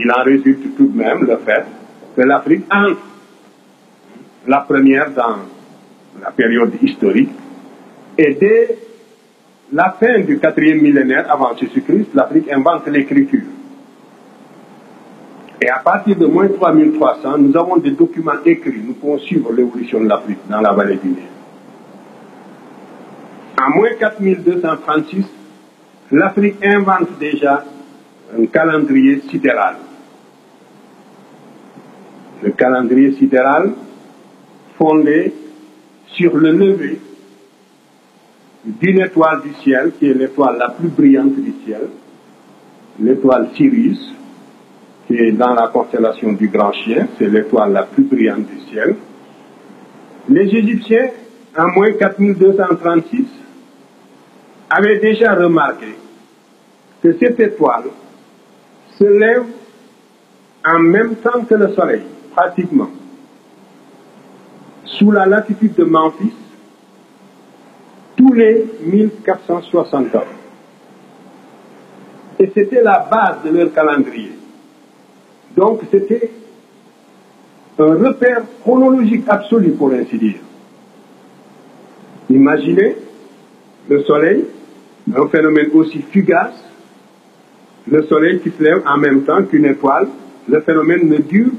Il en résulte tout de même le fait que l'Afrique entre la première dans la période historique et dès la fin du 4e millénaire avant Jésus-Christ, l'Afrique invente l'écriture. Et à partir de moins 3300, nous avons des documents écrits, nous pouvons suivre l'évolution de l'Afrique dans la vallée du Nil. En moins 4236, l'Afrique invente déjà un calendrier sidéral. Le calendrier sidéral fondé sur le lever d'une étoile du ciel, qui est l'étoile la plus brillante du ciel, l'étoile Sirius, qui est dans la constellation du Grand Chien, c'est l'étoile la plus brillante du ciel. Les Égyptiens, en moins 4236, avaient déjà remarqué que cette étoile se lève en même temps que le Soleil, pratiquement, sous la latitude de Memphis, tous les 1460 ans. Et c'était la base de leur calendrier. Donc c'était un repère chronologique absolu, pour ainsi dire. Imaginez le Soleil, un phénomène aussi fugace, le Soleil qui se lève en même temps qu'une étoile, le phénomène ne dure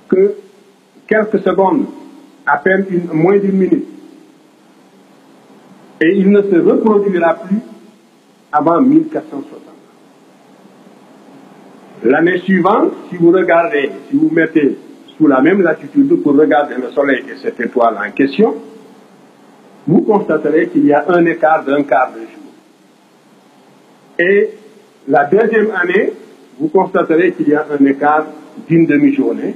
que quelques secondes, à peine moins d'une minute. Et il ne se reproduira plus avant 1460. L'année suivante, si vous regardez, si vous mettez sous la même latitude pour regarder le Soleil et cette étoile en question, vous constaterez qu'il y a un écart d'un quart de jour. Et la deuxième année, vous constaterez qu'il y a un écart d'une demi-journée.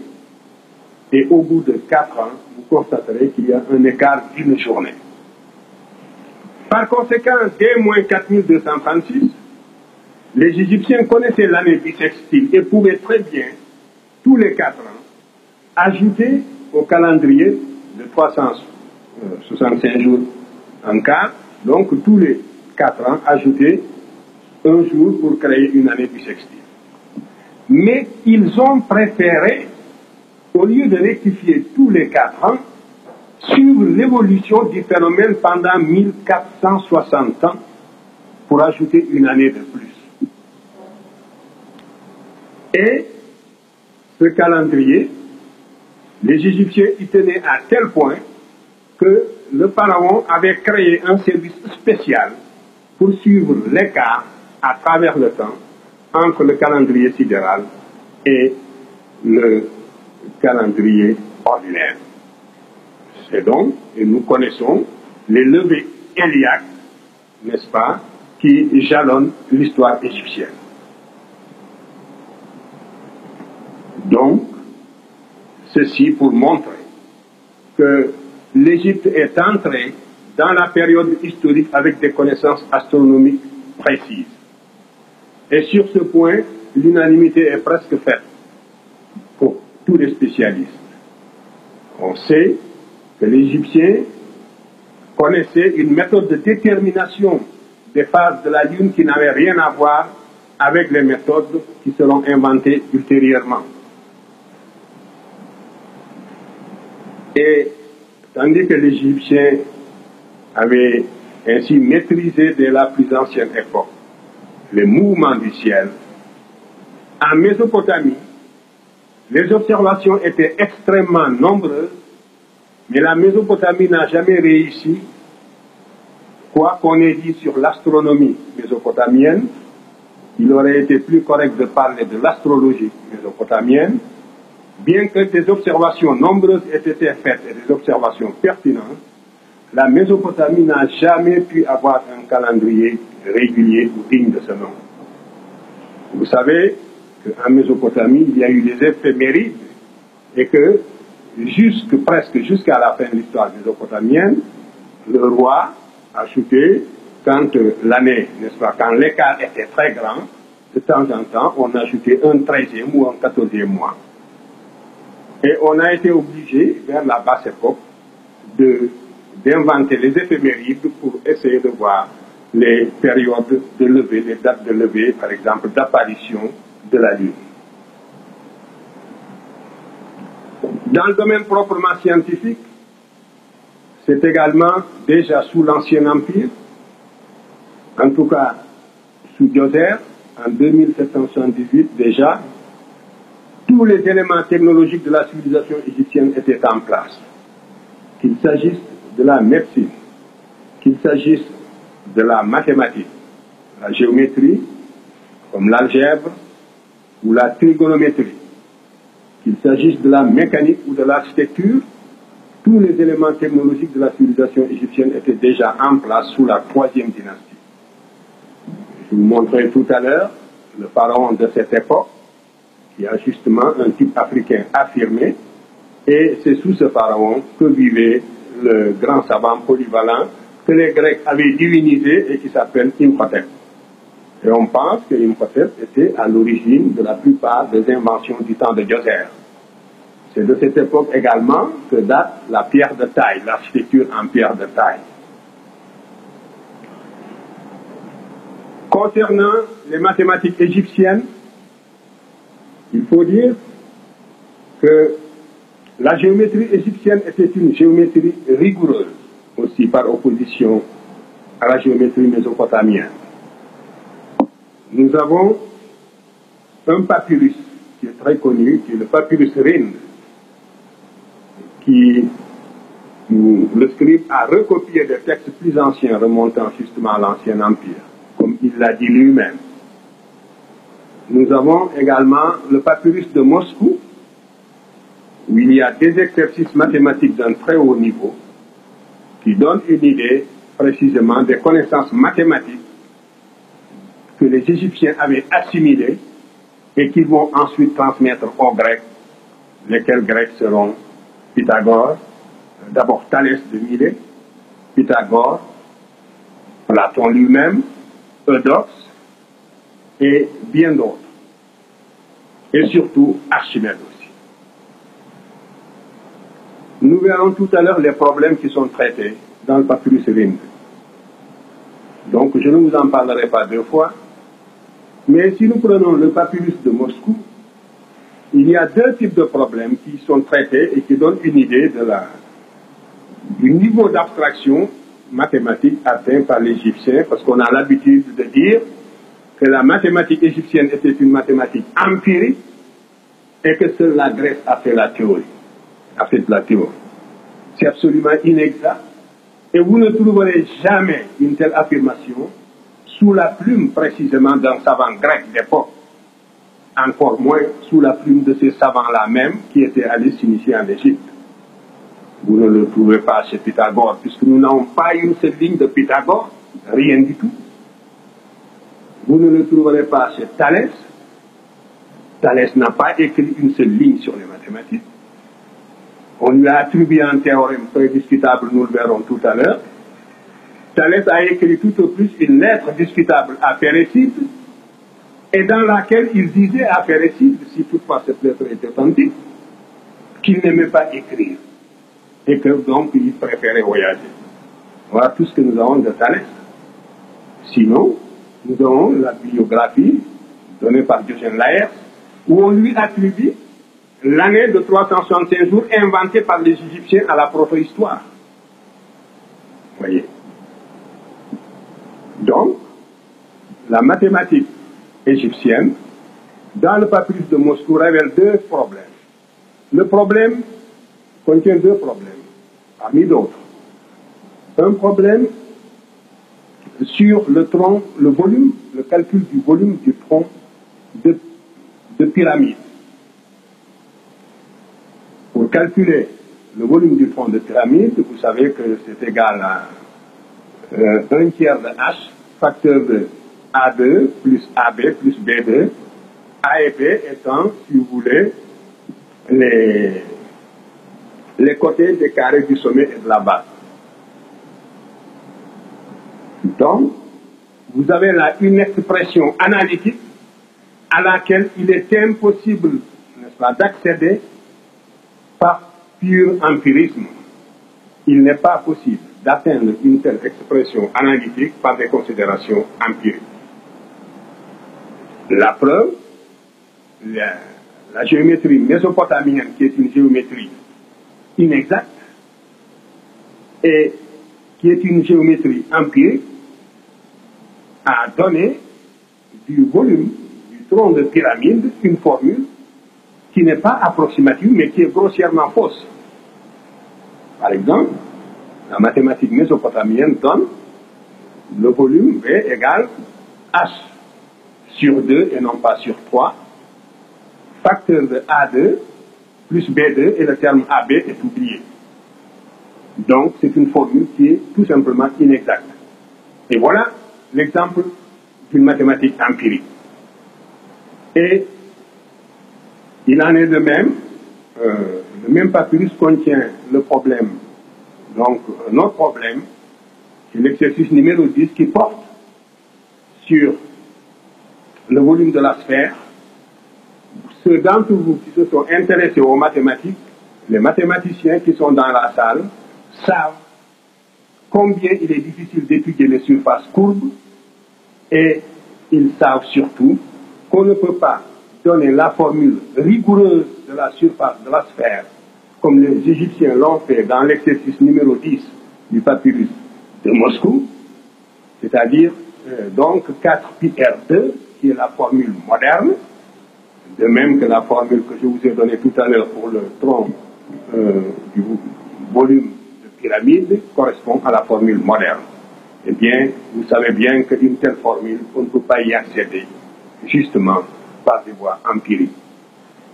Et au bout de 4 ans, vous constaterez qu'il y a un écart d'une journée. Par conséquent, dès moins 4236, les Égyptiens connaissaient l'année bissextile et pouvaient très bien, tous les 4 ans, ajouter au calendrier de 365 jours en quart, donc tous les 4 ans, ajouter un jour pour créer une année bissextile. Mais ils ont préféré, au lieu de rectifier tous les 4 ans, suivre l'évolution du phénomène pendant 1460 ans pour ajouter une année de plus. Et ce calendrier, les Égyptiens y tenaient à tel point que le pharaon avait créé un service spécial pour suivre l'écart à travers le temps entre le calendrier sidéral et le calendrier ordinaire. C'est donc, et nous connaissons, les levées héliaques, n'est-ce pas, qui jalonnent l'histoire égyptienne. Donc, ceci pour montrer que l'Égypte est entrée dans la période historique avec des connaissances astronomiques précises. Et sur ce point, l'unanimité est presque faite pour tous les spécialistes. On sait que l'Égyptien connaissait une méthode de détermination des phases de la Lune qui n'avait rien à voir avec les méthodes qui seront inventées ultérieurement. Et tandis que l'Égyptien avait ainsi maîtrisé dès la plus ancienne époque les mouvements du ciel, en Mésopotamie, les observations étaient extrêmement nombreuses, mais la Mésopotamie n'a jamais réussi, quoi qu'on ait dit sur l'astronomie mésopotamienne. Il aurait été plus correct de parler de l'astrologie mésopotamienne, bien que des observations nombreuses aient été faites et des observations pertinentes. La Mésopotamie n'a jamais pu avoir un calendrier régulier ou digne de ce nom. Vous savez qu'en Mésopotamie, il y a eu des éphémérides et que presque jusqu'à la fin de l'histoire mésopotamienne, le roi ajoutait, quand l'année, n'est-ce pas, quand l'écart était très grand, de temps en temps, on ajoutait un 13e ou un 14e mois. Et on a été obligé, vers la basse époque, d'inventer les éphémérides pour essayer de voir les périodes de levée, les dates de levée, par exemple, d'apparition de la Lune. Dans le domaine proprement scientifique, c'est également déjà sous l'Ancien Empire, en tout cas sous Djoser, en 2778 déjà, tous les éléments technologiques de la civilisation égyptienne étaient en place. Qu'il s'agisse de la médecine, qu'il s'agisse de la mathématique, la géométrie, comme l'algèbre ou la trigonométrie, qu'il s'agisse de la mécanique ou de l'architecture, tous les éléments technologiques de la civilisation égyptienne étaient déjà en place sous la troisième dynastie. Je vous montrerai tout à l'heure le pharaon de cette époque, qui a justement un type africain affirmé, et c'est sous ce pharaon que vivait le grand savant polyvalent que les Grecs avaient divinisé et qui s'appelle Imhotep. Et on pense que Imhotep était à l'origine de la plupart des inventions du temps de Djoser. C'est de cette époque également que date la pierre de taille, l'architecture en pierre de taille. Concernant les mathématiques égyptiennes, il faut dire que la géométrie égyptienne était une géométrie rigoureuse, aussi par opposition à la géométrie mésopotamienne. Nous avons un papyrus qui est très connu, qui est le papyrus Rind, qui le scribe a recopié des textes plus anciens remontant justement à l'Ancien Empire, comme il l'a dit lui-même. Nous avons également le papyrus de Moscou, où il y a des exercices mathématiques d'un très haut niveau, qui donnent une idée précisément des connaissances mathématiques que les Égyptiens avaient assimilées et qu'ils vont ensuite transmettre aux Grecs, lesquels Grecs seront Pythagore, d'abord Thalès de Milet, Pythagore, Platon lui-même, Eudoxe et bien d'autres. Et surtout Archimède aussi. Nous verrons tout à l'heure les problèmes qui sont traités dans le papyrus Rind. Donc je ne vous en parlerai pas deux fois. Mais si nous prenons le papyrus de Moscou, il y a deux types de problèmes qui sont traités et qui donnent une idée du niveau d'abstraction mathématique atteint par l'Égyptien, parce qu'on a l'habitude de dire que la mathématique égyptienne était une mathématique empirique et que seule la Grèce a fait la théorie. C'est absolument inexact et vous ne trouverez jamais une telle affirmation sous la plume précisément d'un savant grec d'époque, encore moins sous la plume de ces savants-là même qui étaient allés s'initier en Égypte. Vous ne le trouvez pas chez Pythagore, puisque nous n'avons pas une seule ligne de Pythagore, rien du tout. Vous ne le trouverez pas chez Thalès. Thalès n'a pas écrit une seule ligne sur les mathématiques. On lui a attribué un théorème très discutable, nous le verrons tout à l'heure. Thalès a écrit tout au plus une lettre discutable à Phérécyde, et dans laquelle il disait à Phérécyde, si toutefois cette lettre était authentique, qu'il n'aimait pas écrire, et que donc il préférait voyager. Voilà tout ce que nous avons de Thalès. Sinon, nous avons la biographie donnée par Diogène Laërce, où on lui attribue l'année de 365 jours inventée par les Égyptiens à la proto-histoire. Voyez. Donc, la mathématique égyptienne, dans le papyrus de Moscou, révèle deux problèmes. Le problème contient deux problèmes, parmi d'autres. Un problème sur le tronc, le volume, le calcul du volume du tronc de pyramide. Pour calculer le volume du tronc de pyramide, vous savez que c'est égal à 1 tiers de H, facteur de A2 plus AB plus B2, A et B étant, si vous voulez, les côtés des carrés du sommet et de la base. Donc, vous avez là une expression analytique à laquelle il est impossible, n'est-ce pas, d'accéder par pur empirisme. Il n'est pas possible d'atteindre une telle expression analytique par des considérations empiriques. La preuve, la géométrie mésopotamienne, qui est une géométrie inexacte et qui est une géométrie empirique, a donné du volume du tronc de pyramide une formule qui n'est pas approximative mais qui est grossièrement fausse. Par exemple, la mathématique mésopotamienne donne le volume V égale H sur 2 et non pas sur 3, facteur de A2 plus B2 et le terme AB est oublié. Donc c'est une formule qui est tout simplement inexacte. Et voilà l'exemple d'une mathématique empirique. Et il en est de même, le même papyrus contient le problème, donc notre problème, c'est l'exercice numéro 10 qui porte sur le volume de la sphère. Ceux d'entre vous qui se sont intéressés aux mathématiques, les mathématiciens qui sont dans la salle, savent combien il est difficile d'étudier les surfaces courbes et ils savent surtout qu'on ne peut pas donner la formule rigoureuse de la surface de la sphère comme les Égyptiens l'ont fait dans l'exercice numéro 10 du papyrus de Moscou, c'est-à-dire donc 4πr2 qui est la formule moderne, de même que la formule que je vous ai donnée tout à l'heure pour le tronc du volume de pyramide correspond à la formule moderne. Eh bien, vous savez bien que d'une telle formule, on ne peut pas y accéder, justement, par des voies empiriques.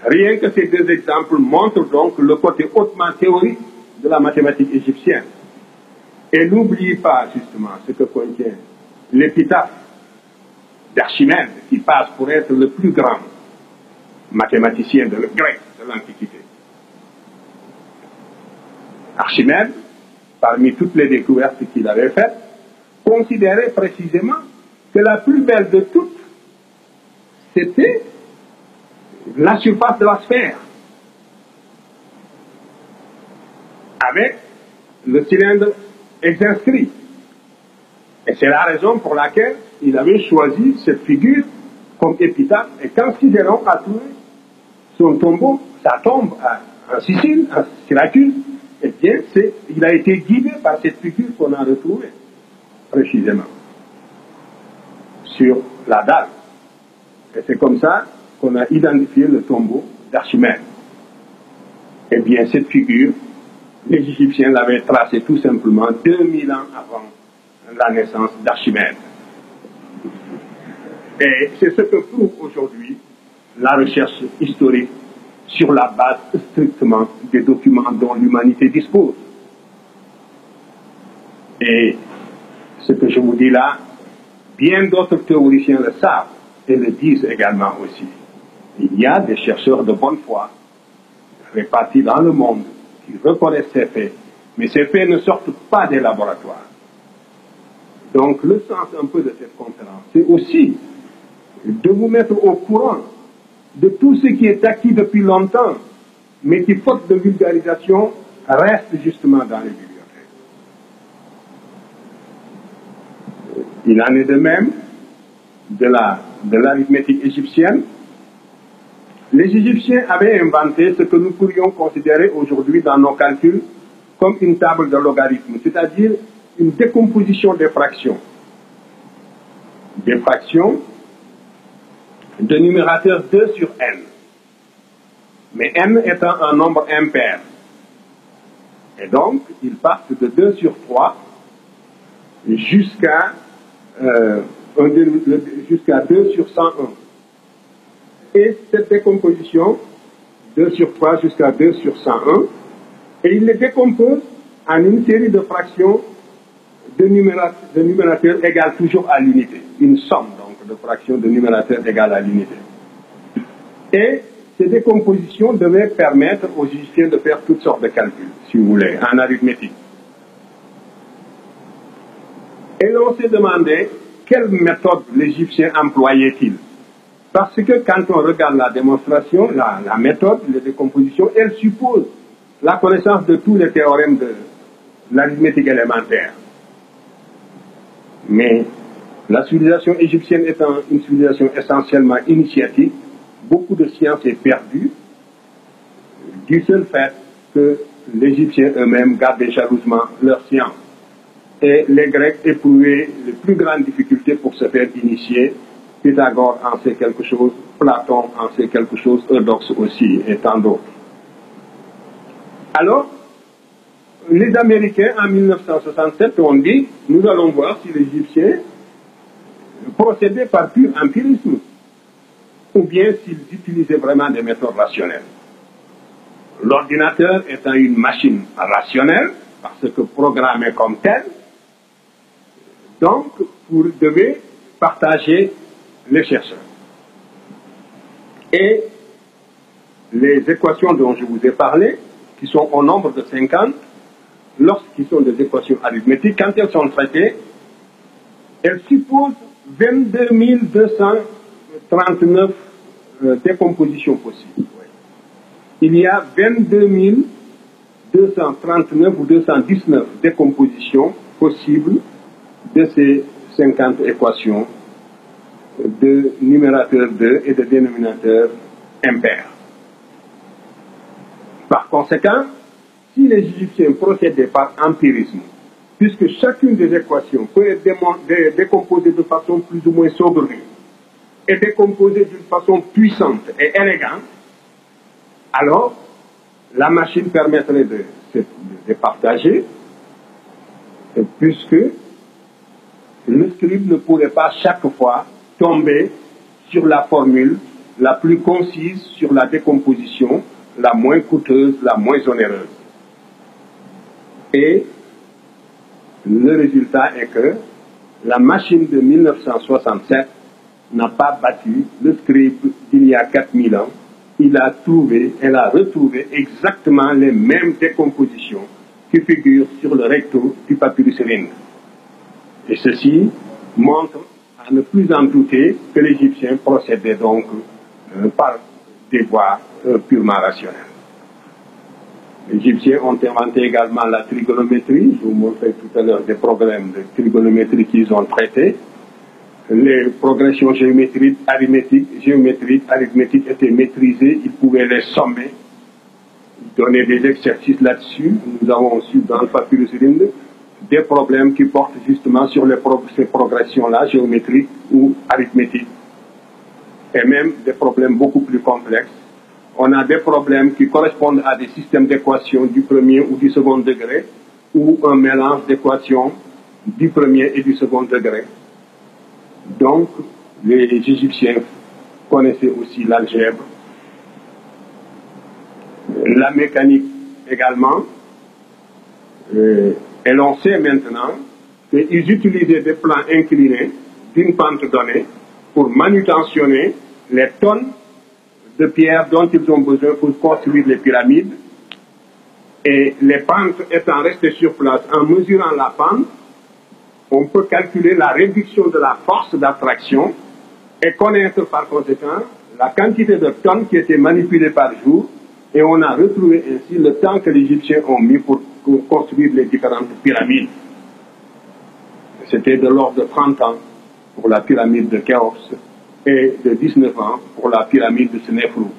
Rien que ces deux exemples montrent donc le côté hautement théorique de la mathématique égyptienne. Et n'oubliez pas, justement, ce que contient l'épitaphe d'Archimède, qui passe pour être le plus grand mathématicien de grec de l'Antiquité. Archimède, parmi toutes les découvertes qu'il avait faites, considérait précisément que la plus belle de toutes, c'était la surface de la sphère, avec le cylindre exscrit. Et c'est la raison pour laquelle il avait choisi cette figure comme épitaphe. Et quand Cicéron a trouvé son tombeau, sa tombe en Sicile, en Syracuse, eh bien, il a été guidé par cette figure qu'on a retrouvée, précisément, sur la dalle. Et c'est comme ça qu'on a identifié le tombeau d'Archimède. Eh bien, cette figure, les Égyptiens l'avaient tracée tout simplement 2000 ans avant la naissance d'Archimède. Et c'est ce que prouve aujourd'hui la recherche historique sur la base strictement des documents dont l'humanité dispose. Et ce que je vous dis là, bien d'autres théoriciens le savent et le disent également aussi. Il y a des chercheurs de bonne foi répartis dans le monde qui reconnaissent ces faits, mais ces faits ne sortent pas des laboratoires. Donc le sens un peu de cette conférence, c'est aussi de vous mettre au courant de tout ce qui est acquis depuis longtemps, mais qui, faute de vulgarisation, reste justement dans les bibliothèques. Il en est de même de l'arithmétique égyptienne. Les Égyptiens avaient inventé ce que nous pourrions considérer aujourd'hui dans nos calculs comme une table de logarithme, c'est-à-dire une décomposition des fractions. Des fractions de numérateur 2 sur n. Mais n étant un nombre impair. Et donc, ils partent de 2 sur 3 jusqu'à 2 sur 101. Et cette décomposition, 2 sur 3 jusqu'à 2 sur 101, et ils les décomposent en une série de fractions de numérateurs égales toujours à l'unité. Une somme, donc, de fractions de numérateurs égales à l'unité. Et ces décompositions devaient permettre aux Égyptiens de faire toutes sortes de calculs, si vous voulez, en arithmétique. Et l'on s'est demandé quelle méthode l'Égyptien employait-il. Parce que quand on regarde la démonstration, la méthode, les décompositions, elle suppose la connaissance de tous les théorèmes de l'arithmétique élémentaire. Mais la civilisation égyptienne étant une civilisation essentiellement initiatique, beaucoup de science est perdue du seul fait l'Égyptien eux-mêmes gardaient jalousement leur science. Et les Grecs éprouvaient les plus grandes difficultés pour se faire initier. Pythagore en sait quelque chose, Platon en sait quelque chose, Eudoxe aussi, et tant d'autres. Alors, les Américains, en 1967, ont dit, nous allons voir si les Égyptiens procédaient par pur empirisme, ou bien s'ils utilisaient vraiment des méthodes rationnelles. L'ordinateur étant une machine rationnelle, parce que programmée comme telle, donc, vous devez partager les chercheurs. Et les équations dont je vous ai parlé, qui sont au nombre de 50, lorsqu'ils sont des équations arithmétiques, quand elles sont traitées, elles supposent 22 239 décompositions possibles. Il y a 22 239 ou 219 décompositions possibles de ces 50 équations de numérateur 2 et de dénominateur impair. Par conséquent, si les Égyptiens procédaient par empirisme, puisque chacune des équations peut être décomposée de façon plus ou moins saugrenue et décomposée d'une façon puissante et élégante, alors la machine permettrait de partager, puisque le scribe ne pourrait pas chaque fois tomber sur la formule la plus concise sur la décomposition, la moins coûteuse, la moins onéreuse. Et le résultat est que la machine de 1967 n'a pas battu le scribe d'il y a 4000 ans. Elle a retrouvé exactement les mêmes décompositions qui figurent sur le recto du papyrus Rhind. Et ceci montre, à ne plus en douter, que l'Égyptien procédait donc par des voies purement rationnelles. Les Égyptiens ont inventé également la trigonométrie. Je vous montrais tout à l'heure des problèmes de trigonométrie qu'ils ont traités. Les progressions géométriques, arithmétiques étaient maîtrisées, ils pouvaient les sommer, donner des exercices là-dessus. Nous avons aussi dans le papyrus Rhind des problèmes qui portent justement sur ces progressions-là, géométriques ou arithmétiques, et même des problèmes beaucoup plus complexes. On a des problèmes qui correspondent à des systèmes d'équations du premier ou du second degré, ou un mélange d'équations du premier et du second degré. Donc, les Égyptiens connaissaient aussi l'algèbre, la mécanique également, et l'on sait maintenant qu'ils utilisaient des plans inclinés d'une pente donnée pour manutentionner les tonnes de pierres dont ils ont besoin pour construire les pyramides. Et les pentes étant restées sur place, en mesurant la pente, on peut calculer la réduction de la force d'attraction et connaître par conséquent la quantité de tonnes qui étaient manipulées par jour, et on a retrouvé ainsi le temps que les Égyptiens ont mis pour construire les différentes pyramides. C'était de l'ordre de 30 ans pour la pyramide de Khéops et de 19 ans pour la pyramide de Sénéfrou.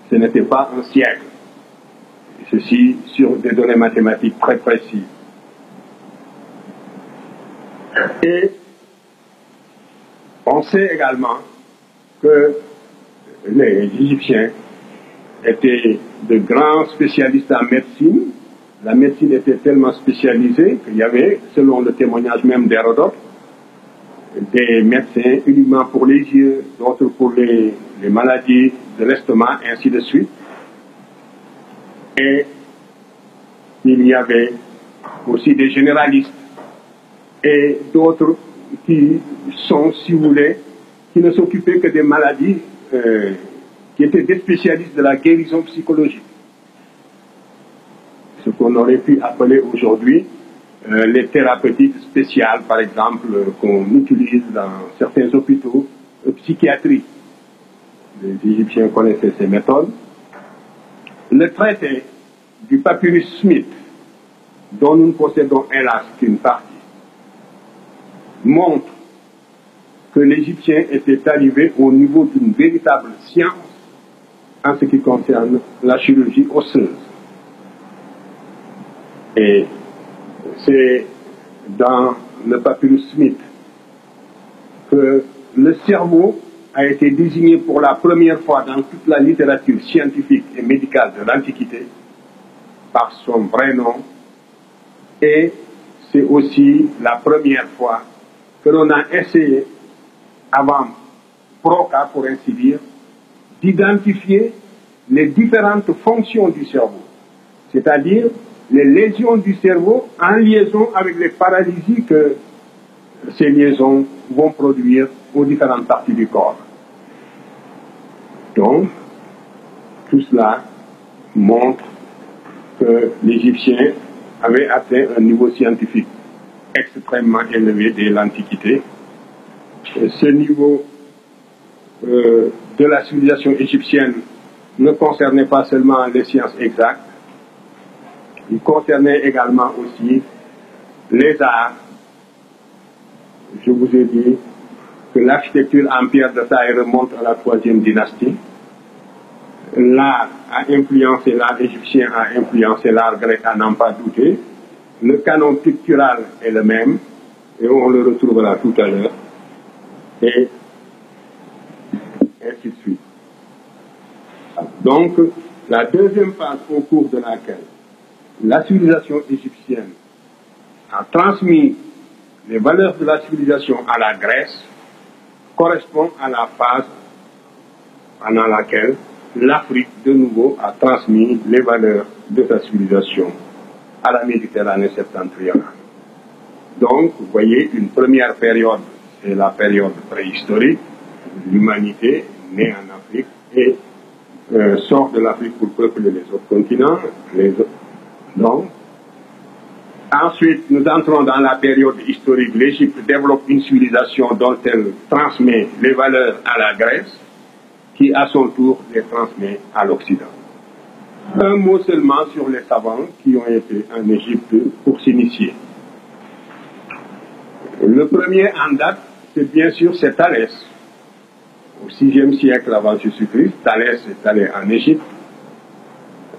Ce n'était pas un siècle. Ceci sur des données mathématiques très précises. Et on sait également que les Égyptiens étaient de grands spécialistes en médecine. La médecine était tellement spécialisée qu'il y avait, selon le témoignage même d'Hérodote, des médecins uniquement pour les yeux, d'autres pour les maladies de l'estomac, ainsi de suite. Et il y avait aussi des généralistes et d'autres qui sont, si vous voulez, qui ne s'occupaient que des maladies, qui étaient des spécialistes de la guérison psychologique. Ce qu'on aurait pu appeler aujourd'hui les thérapeutiques spéciales, par exemple, qu'on utilise dans certains hôpitaux psychiatriques. Les Égyptiens connaissaient ces méthodes. Le traité du papyrus Smith, dont nous ne possédons hélas qu'une partie, montre que l'Égyptien était arrivé au niveau d'une véritable science en ce qui concerne la chirurgie osseuse. Et c'est dans le papyrus Smith que le cerveau a été désigné pour la première fois dans toute la littérature scientifique et médicale de l'Antiquité par son vrai nom. Et c'est aussi la première fois que l'on a essayé, avant Broca pour ainsi dire, d'identifier les différentes fonctions du cerveau, c'est-à-dire les lésions du cerveau en liaison avec les paralysies que ces liaisons vont produire aux différentes parties du corps. Donc, tout cela montre que l'Égyptien avait atteint un niveau scientifique extrêmement élevé dès l'Antiquité. Ce niveau de la civilisation égyptienne ne concernait pas seulement les sciences exactes, il concernait également aussi les arts. Je vous ai dit que l'architecture en pierre de taille remonte à la 3e dynastie. L'art a influencé l'art égyptien, a influencé l'art grec, à n'en pas douter. Le canon pictural est le même, et on le retrouvera tout à l'heure, et ainsi de suite. Donc, la deuxième phase au cours de laquelle la civilisation égyptienne a transmis les valeurs de la civilisation à la Grèce correspond à la phase pendant laquelle l'Afrique, de nouveau, a transmis les valeurs de sa civilisation à la Méditerranée septentrionale. Donc, vous voyez, une première période, c'est la période préhistorique. L'humanité naît en Afrique et sort de l'Afrique pour peupler les autres continents. Donc, ensuite, nous entrons dans la période historique. L'Égypte développe une civilisation dont elle transmet les valeurs à la Grèce, qui à son tour les transmet à l'Occident. Un mot seulement sur les savants qui ont été en Égypte pour s'initier. Le premier en date, c'est bien sûr Thalès. Au VIe siècle avant Jésus-Christ, Thalès est allé en Égypte.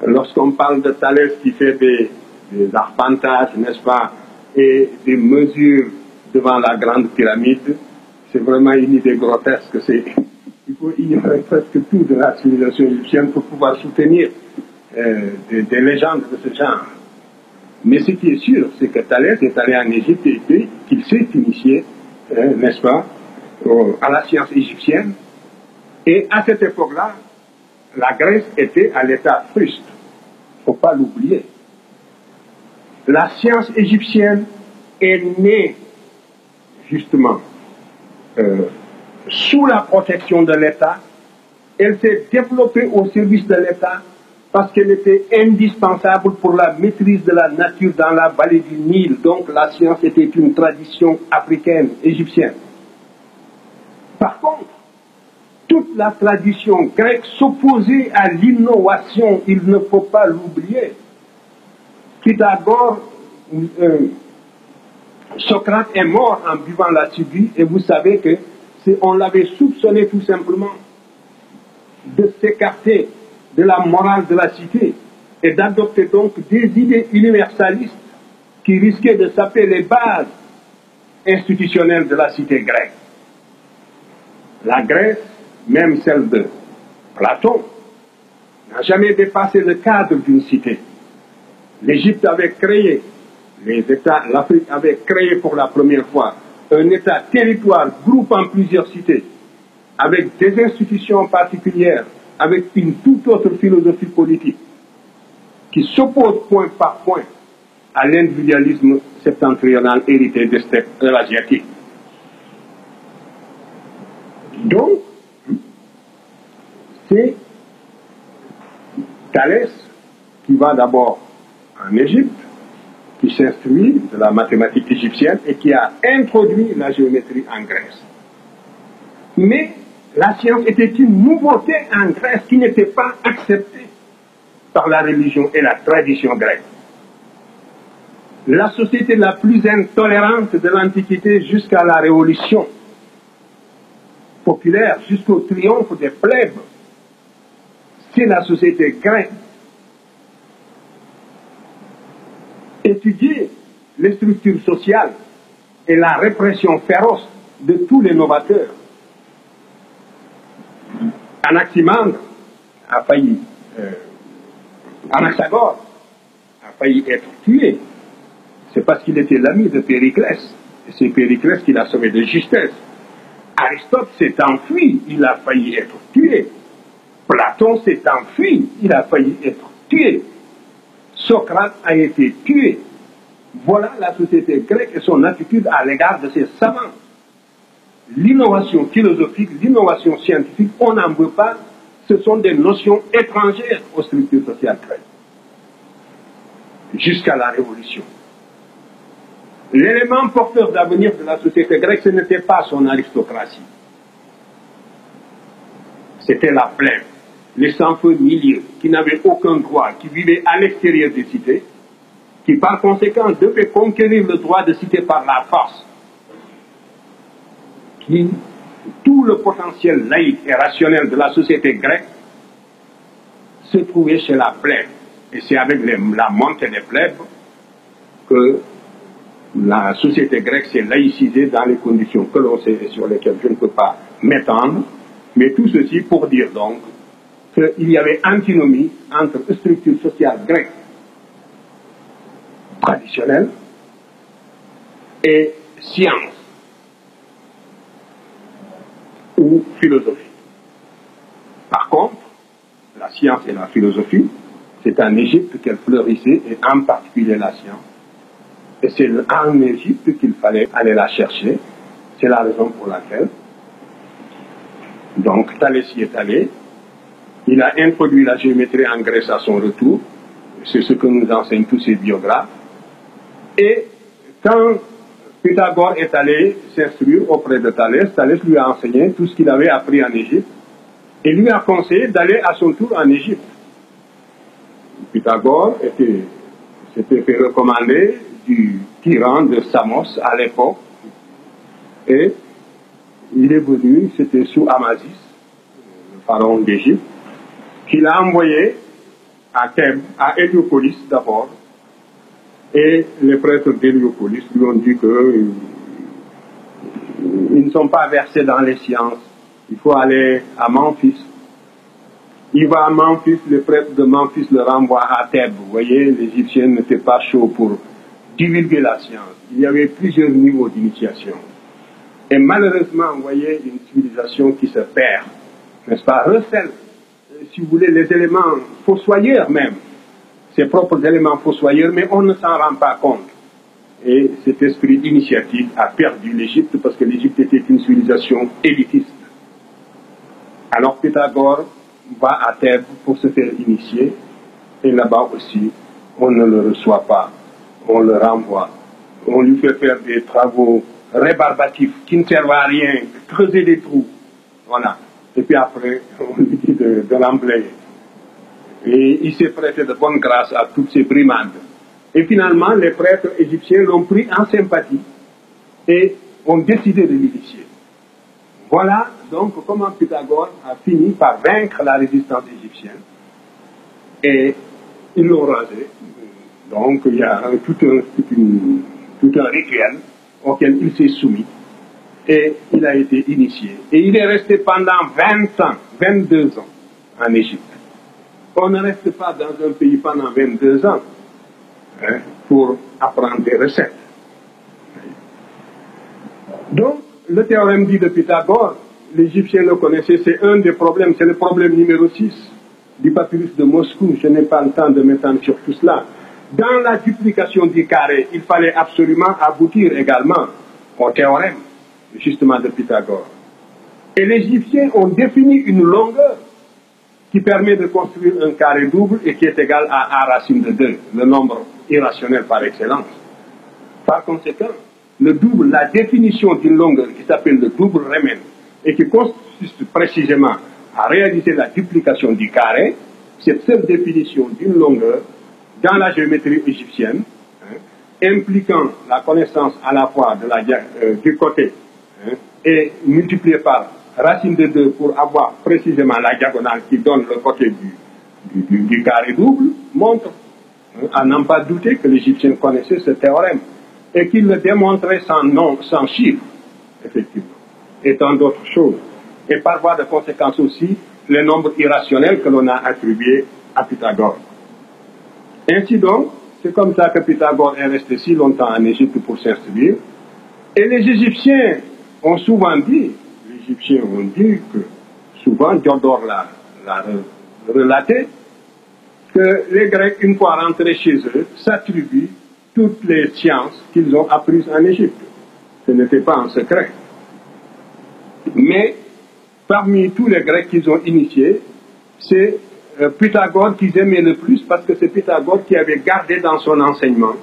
Lorsqu'on parle de Thalès qui fait des arpentages, n'est-ce pas, et des mesures devant la grande pyramide, c'est vraiment une idée grotesque. Il faut ignorer presque tout de la civilisation égyptienne pour pouvoir soutenir des légendes de ce genre. Mais ce qui est sûr, c'est que Thalès est allé en Égypte et qu'il s'est initié, n'est-ce pas, à la science égyptienne. Et à cette époque-là, la Grèce était à l'état fruste. Il ne faut pas l'oublier. La science égyptienne est née, justement, sous la protection de l'État. Elle s'est développée au service de l'État parce qu'elle était indispensable pour la maîtrise de la nature dans la vallée du Nil. Donc la science était une tradition africaine, égyptienne. Par contre, toute la tradition grecque s'opposait à l'innovation, il ne faut pas l'oublier. Pythagore, Socrate est mort en buvant la ciguë, et vous savez que on l'avait soupçonné tout simplement de s'écarter de la morale de la cité et d'adopter donc des idées universalistes qui risquaient de saper les bases institutionnelles de la cité grecque. La Grèce, même celle de Platon, n'a jamais dépassé le cadre d'une cité. L'Égypte avait créé, l'Afrique avait créé pour la première fois un État-territoire groupant plusieurs cités, avec des institutions particulières, avec une toute autre philosophie politique, qui s'oppose point par point à l'individualisme septentrional hérité des steppes eurasiatiques. Donc, c'est Thalès qui va d'abord en Égypte, qui s'instruit de la mathématique égyptienne et qui a introduit la géométrie en Grèce. Mais la science était une nouveauté en Grèce qui n'était pas acceptée par la religion et la tradition grecque. La société la plus intolérante de l'Antiquité jusqu'à la Révolution populaire, jusqu'au triomphe des plèbes, c'est la société grecque. étudier les structures sociales et la répression féroce de tous les novateurs. Anaximandre a failli, Anaxagore a failli être tué. C'est parce qu'il était l'ami de Périclès. Et c'est Périclès qui l'a sauvé de justesse. Aristote s'est enfui, il a failli être tué. Platon s'est enfui, il a failli être tué. Socrate a été tué. Voilà la société grecque et son attitude à l'égard de ses savants. L'innovation philosophique, l'innovation scientifique, on n'en veut pas. Ce sont des notions étrangères aux structures sociales grecques. Jusqu'à la Révolution. L'élément porteur d'avenir de la société grecque, ce n'était pas son aristocratie. C'était la plèbe, les sans-feu milieux, qui n'avaient aucun droit, qui vivaient à l'extérieur des cités, qui par conséquent devaient conquérir le droit de cité par la force, qui, tout le potentiel laïque et rationnel de la société grecque se trouvait chez la plèbe. Et c'est avec la montée des plèbes que la société grecque s'est laïcisée dans les conditions que l'on sait et sur lesquelles je ne peux pas m'étendre, mais tout ceci pour dire donc qu'il y avait antinomie entre structure sociale grecque traditionnelle et science ou philosophie. Par contre, la science et la philosophie, c'est en Égypte qu'elles fleurissaient, et en particulier la science. Et c'est en Égypte qu'il fallait aller la chercher. C'est la raison pour laquelle, donc, Thalès y est allé. Il a introduit la géométrie en Grèce à son retour. C'est ce que nous enseignent tous ses biographes. Et quand Pythagore est allé s'instruire auprès de Thalès, Thalès lui a enseigné tout ce qu'il avait appris en Égypte et lui a conseillé d'aller à son tour en Égypte. Pythagore s'était fait recommander du tyran de Samos à l'époque, et il est venu, c'était sous Amasis, le pharaon d'Égypte, qu'il a envoyé à Thèbes, à Héliopolis d'abord, et les prêtres d'Héliopolis lui ont dit qu'ils ne sont pas versés dans les sciences, il faut aller à Memphis. Il va à Memphis, les prêtres de Memphis le renvoient à Thèbes. Vous voyez, les Égyptiens n'étaient pas chauds pour divulguer la science. Il y avait plusieurs niveaux d'initiation. Et malheureusement, vous voyez, une civilisation qui se perd, n'est-ce pas, recèle, si vous voulez, les éléments fossoyeurs même, ses propres éléments fossoyeurs, mais on ne s'en rend pas compte. Et cet esprit d'initiative a perdu l'Égypte parce que l'Égypte était une civilisation élitiste. Alors Pythagore va à Thèbes pour se faire initier, et là-bas aussi, on ne le reçoit pas, on le renvoie, on lui fait faire des travaux rébarbatifs qui ne servent à rien, creuser des trous, voilà. Et puis après, on lui dit de l'emblayer. Et il s'est prêté de bonne grâce à toutes ces brimades. Et finalement, les prêtres égyptiens l'ont pris en sympathie et ont décidé de l'initier. Voilà donc comment Pythagore a fini par vaincre la résistance égyptienne. Et ils l'ont rasé. Donc il y a tout un rituel auquel il s'est soumis. Et il a été initié. Et il est resté pendant 20 ans, 22 ans en Égypte. On ne reste pas dans un pays pendant 22 ans pour apprendre des recettes. Donc, le théorème dit de Pythagore, l'Égyptien le connaissait, c'est un des problèmes, c'est le problème numéro 6 du papyrus de Moscou. Je n'ai pas le temps de m'étendre sur tout cela. Dans la duplication du carré, il fallait absolument aboutir également au théorème, justement, de Pythagore. Et les Égyptiens ont défini une longueur qui permet de construire un carré double et qui est égal à A racine de 2, le nombre irrationnel par excellence. Par conséquent, le double, la définition d'une longueur qui s'appelle le double Riemann et qui consiste précisément à réaliser la duplication du carré, cette seule définition d'une longueur dans la géométrie égyptienne, impliquant la connaissance à la fois de du côté et multipliée par racine de 2 pour avoir précisément la diagonale qui donne le côté du carré double, montre à n'en pas douter que l'Égyptien connaissait ce théorème et qu'il le démontrait sans nom, sans chiffres, effectivement, et tant d'autres choses. Et par voie de conséquence aussi, les nombres irrationnels que l'on a attribués à Pythagore. Ainsi donc, c'est comme ça que Pythagore est resté si longtemps en Égypte pour s'instruire. Et les Égyptiens ont souvent dit, que souvent, Diodore l'a relaté, que les Grecs, une fois rentrés chez eux, s'attribuent toutes les sciences qu'ils ont apprises en Égypte. Ce n'était pas un secret. Mais parmi tous les Grecs qu'ils ont initiés, c'est Pythagore qu'ils aimaient le plus parce que c'est Pythagore qui avait gardé dans son enseignement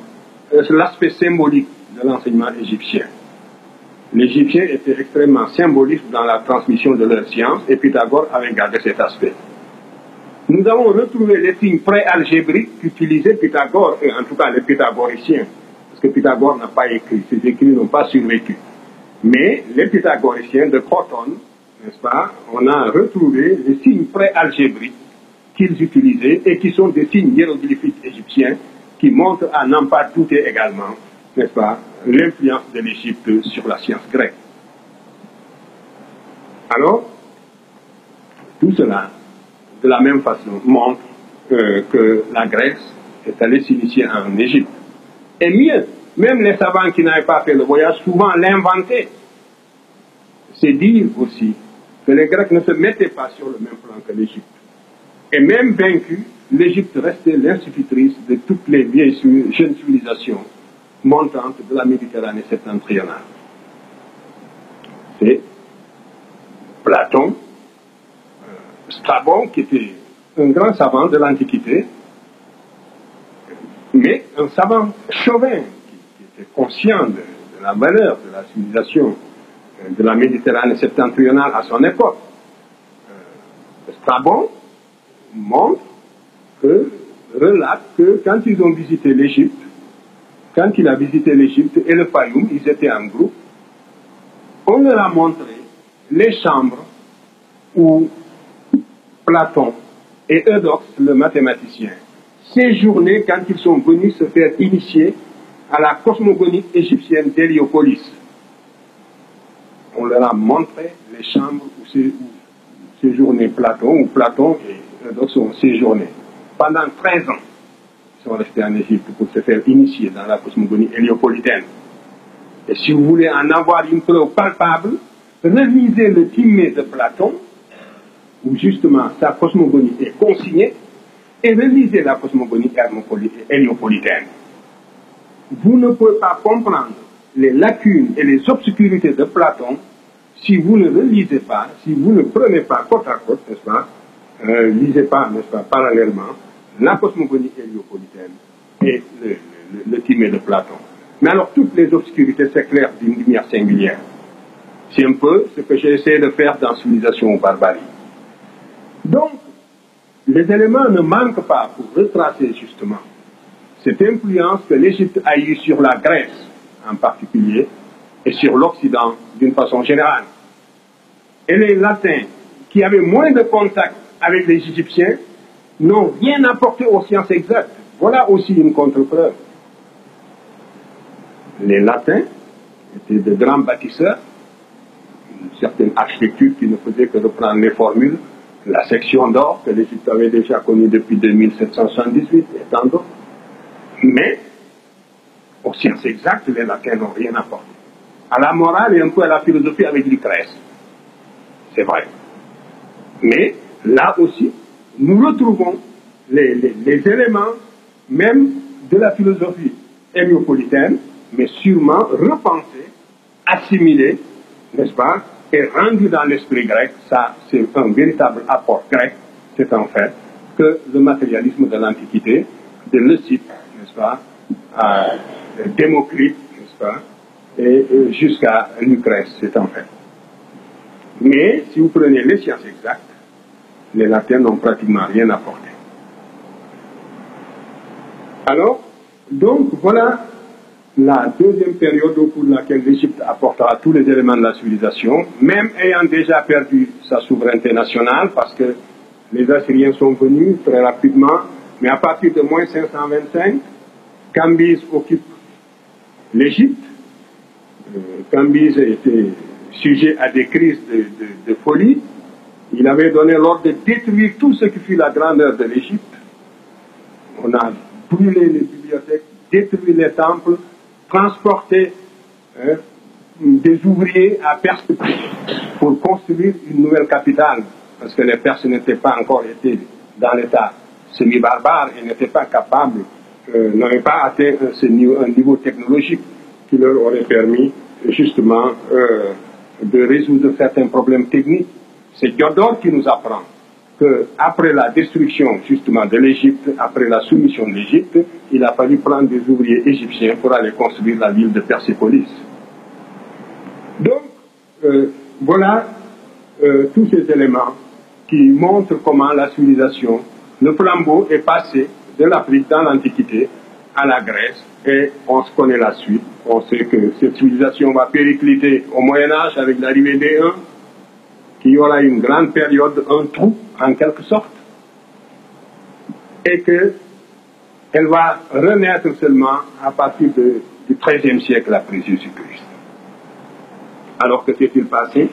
l'aspect symbolique de l'enseignement égyptien. L'Égyptien était extrêmement symboliste dans la transmission de leur science et Pythagore avait gardé cet aspect. Nous avons retrouvé les signes pré-algébriques qu'utilisait Pythagore, et en tout cas les pythagoriciens, parce que Pythagore n'a pas écrit, ses écrits n'ont pas survécu. Mais les pythagoriciens de Croton, n'est-ce pas, on a retrouvé les signes pré-algébriques qu'ils utilisaient et qui sont des signes hiéroglyphiques égyptiens qui montrent à n'en pas douter également, n'est-ce pas, l'influence de l'Égypte sur la science grecque. Alors, tout cela, de la même façon, montre que la Grèce est allée s'initier en Égypte. Et mieux, même les savants qui n'avaient pas fait le voyage, souvent l'inventaient. C'est dire aussi que les Grecs ne se mettaient pas sur le même plan que l'Égypte. Et même vaincue, l'Égypte restait l'institutrice de toutes les vieilles jeunes civilisations montantes de la Méditerranée septentrionale. C'est Platon, Strabon, qui était un grand savant de l'Antiquité, mais un savant chauvin, qui était conscient de la valeur de la civilisation de la Méditerranée septentrionale à son époque. Strabon relate que quand ils ont visité l'Égypte, quand il a visité l'Égypte et le Fayoum, ils étaient en groupe, on leur a montré les chambres où Platon et Eudoxe, le mathématicien, séjournaient quand ils sont venus se faire initier à la cosmogonie égyptienne d'Héliopolis. On leur a montré les chambres où séjournait Platon, où Platon et Eudoxe ont séjourné. Pendant 13 ans, ils sont restés en Égypte pour se faire initier dans la cosmogonie héliopolitaine. Et si vous voulez en avoir une preuve palpable, relisez le Timée de Platon, où justement sa cosmogonie est consignée, et relisez la cosmogonie héliopolitaine. Vous ne pouvez pas comprendre les lacunes et les obscurités de Platon si vous ne relisez pas, si vous ne prenez pas côte à côte, n'est-ce pas, lisez pas, n'est-ce pas, parallèlement, la cosmogonie héliopolitaine et le Timée de Platon. Mais alors toutes les obscurités s'éclairent d'une lumière singulière. C'est un peu ce que j'ai essayé de faire dans Civilisation ou Barbarie. Donc, les éléments ne manquent pas pour retracer justement cette influence que l'Égypte a eue sur la Grèce en particulier et sur l'Occident d'une façon générale. Et les Latins, qui avaient moins de contact avec les Égyptiens, n'ont rien apporté aux sciences exactes. Voilà aussi une contre-preuve. Les Latins étaient de grands bâtisseurs, une certaine architecture qui ne faisait que reprendre les formules, la section d'or que l'Égypte avait déjà connue depuis 2778 et tant d'autres. Mais, aux sciences exactes, les Latins n'ont rien apporté. À la morale et un peu à la philosophie avec Lucrèce. C'est vrai. Mais, là aussi, nous retrouvons les éléments même de la philosophie héliopolitaine, mais sûrement repensés, assimilés, n'est-ce pas, et rendus dans l'esprit grec. Ça, c'est un véritable apport grec, c'est en fait que le matérialisme de l'Antiquité, de Leucippe, n'est-ce pas, à Démocrite, n'est-ce pas, et jusqu'à Lucrèce, c'est en fait. Mais, si vous prenez les sciences exactes, les Latins n'ont pratiquement rien apporté. Alors, donc, voilà la deuxième période au cours de laquelle l'Égypte apportera tous les éléments de la civilisation, même ayant déjà perdu sa souveraineté nationale, parce que les Assyriens sont venus très rapidement, Mais à partir de moins 525, Cambyse occupe l'Égypte. Cambyse était sujet à des crises de folie. Il avait donné l'ordre de détruire tout ce qui fut la grandeur de l'Égypte. On a brûlé les bibliothèques, détruit les temples, transporté des ouvriers à Perse pour construire une nouvelle capitale, parce que les Perses n'étaient pas encore été dans l'état semi-barbare et n'étaient pas capables, n'avaient pas atteint un niveau technologique qui leur aurait permis justement de résoudre certains problèmes techniques. C'est Diodore qui nous apprend qu'après la destruction justement de l'Égypte, après la soumission de l'Égypte, il a fallu prendre des ouvriers égyptiens pour aller construire la ville de Persépolis. Donc, voilà tous ces éléments qui montrent comment la civilisation, le flambeau est passé de l'Afrique dans l'Antiquité à la Grèce, et on se connaît la suite. On sait que cette civilisation va péricliter au Moyen-Âge avec l'arrivée des Huns, qu'il y aura une grande période, un trou en quelque sorte, et qu'elle va renaître seulement à partir du XIIIe siècle après Jésus-Christ. Alors que s'est-il passé?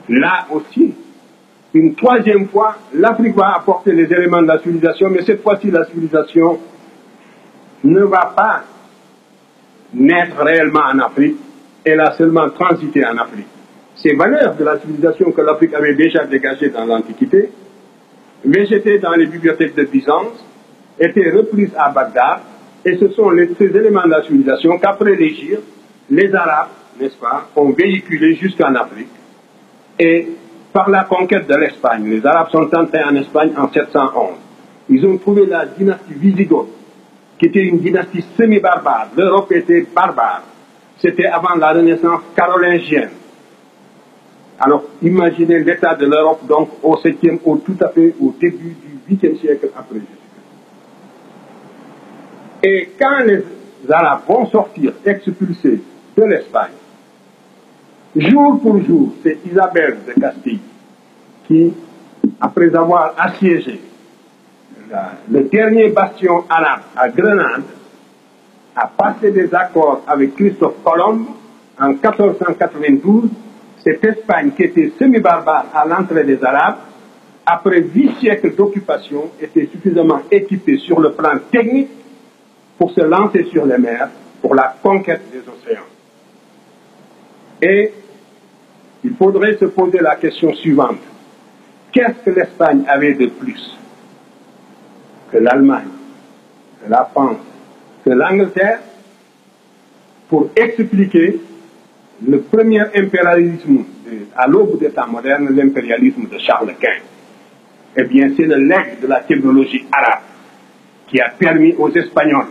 Là aussi, une troisième fois, l'Afrique va apporter les éléments de la civilisation, mais cette fois-ci, la civilisation ne va pas naître réellement en Afrique, elle a seulement transité en Afrique. Ces valeurs de la civilisation que l'Afrique avait déjà dégagées dans l'Antiquité, végétaient dans les bibliothèques de Byzance, étaient reprises à Bagdad, et ce sont ces éléments de la civilisation qu'après l'Égypte, les Arabes, n'est-ce pas, ont véhiculés jusqu'en Afrique. Et par la conquête de l'Espagne, les Arabes sont entrés en Espagne en 711. Ils ont trouvé la dynastie Wisigothe, qui était une dynastie semi-barbare. L'Europe était barbare. C'était avant la Renaissance carolingienne. Alors, imaginez l'état de l'Europe, donc, tout à fait au début du 8e siècle après Jésus-Christ. Et quand les Arabes vont sortir, expulsés de l'Espagne, jour pour jour, c'est Isabelle de Castille qui, après avoir assiégé le dernier bastion arabe à Grenade, a passé des accords avec Christophe Colomb en 1492. Cette Espagne qui était semi-barbare à l'entrée des Arabes, après 8 siècles d'occupation, était suffisamment équipée sur le plan technique pour se lancer sur les mers pour la conquête des océans. Et il faudrait se poser la question suivante. Qu'est-ce que l'Espagne avait de plus que l'Allemagne, que la France, que l'Angleterre pour expliquer le premier impérialisme à l'aube des temps modernes, l'impérialisme de Charles Quint? Eh bien, c'est le legs de la technologie arabe qui a permis aux Espagnols,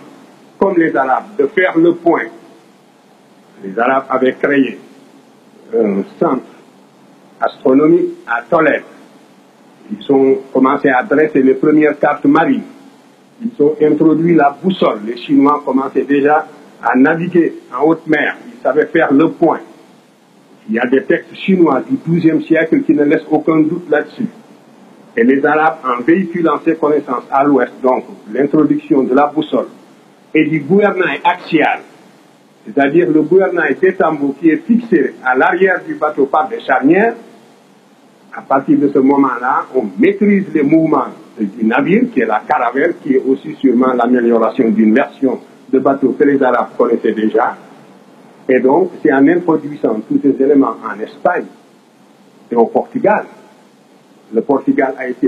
comme les Arabes, de faire le point. Les Arabes avaient créé un centre astronomique à Tolède. Ils ont commencé à dresser les premières cartes marines. Ils ont introduit la boussole. Les Chinois commençaient déjà à naviguer en haute mer. Ils savaient faire le point. Il y a des textes chinois du XIIe siècle qui ne laissent aucun doute là-dessus. Et les Arabes, en véhiculant ces connaissances à l'ouest, donc l'introduction de la boussole et du gouvernail axial, c'est-à-dire le gouvernail des tambours qui est fixé à l'arrière du bateau par des charnières, à partir de ce moment-là, on maîtrise les mouvements du navire, qui est la caravelle, qui est aussi sûrement l'amélioration d'une version de bateau que les Arabes connaissaient déjà. Et donc, c'est en introduisant tous ces éléments en Espagne et au Portugal. Le Portugal a été